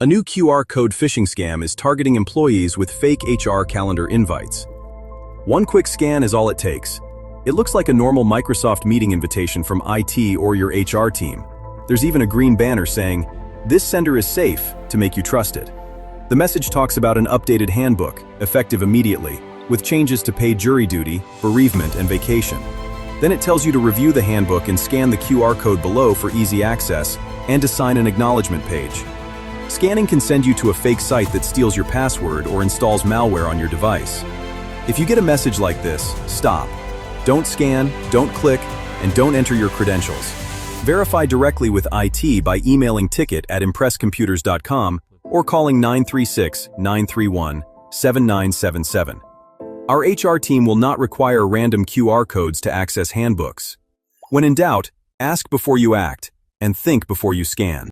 A new QR code phishing scam is targeting employees with fake HR calendar invites. One quick scan is all it takes. It looks like a normal Microsoft meeting invitation from IT or your HR team. There's even a green banner saying, "This sender is safe," to make you trust it. The message talks about an updated handbook, effective immediately, with changes to paid jury duty, bereavement, and vacation. Then it tells you to review the handbook and scan the QR code below for easy access and to sign an acknowledgment page. Scanning can send you to a fake site that steals your password or installs malware on your device. If you get a message like this, stop. Don't scan, don't click, and don't enter your credentials. Verify directly with IT by emailing ticket@impresscomputers.com or calling 936-931-7977. Our HR team will not require random QR codes to access handbooks. When in doubt, ask before you act, and think before you scan.